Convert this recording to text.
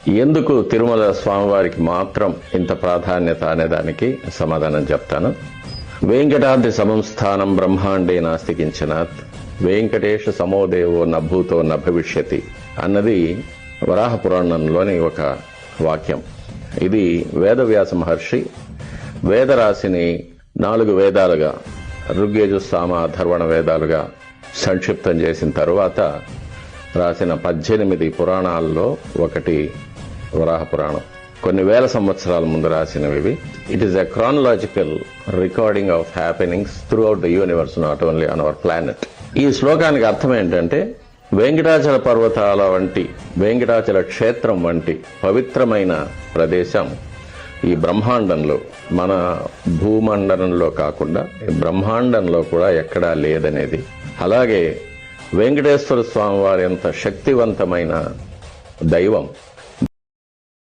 ఎందుకు తిరుమల స్వామివారికి మాత్రం ఇంత ప్రాధాన్యత అనేదానికి సమాధానం చెప్తాను. వెంకటాద్రి సమం స్థానం బ్రహ్మాండే నాస్తి కించనాత్, వెంకటేశ సమోదేవో నభూతో నభవిష్యతి అన్నది వరాహ పురాణంలోని ఒక వాక్యం. ఇది వేదవ్యాస మహర్షి వేదరాశిని 4 వేదాలుగా, ఋగ్యజు సామ అథర్వణ వేదాలుగా సంక్షిప్తం చేసిన తరువాత రాసిన 18 పురాణాల్లో ఒకటి వరాహ పురాణం. కొన్ని వేల సంవత్సరాల ముందు రాసినవి. It is a chronological recording of happenings through out the universe, not only on our planet. ఈ శ్లోకానికి అర్థం ఏంటంటే, వెంకటాచల పర్వతాల వంటి, వెంకటాచల క్షేత్రం వంటి పవిత్రమైన ప్రదేశం ఈ బ్రహ్మాండంలో, మన భూమండలంలో కాకుండా బ్రహ్మాండంలో కూడా ఎక్కడా లేదనేది. అలాగే వెంకటేశ్వర స్వామి వారి ఎంత శక్తివంతమైన దైవం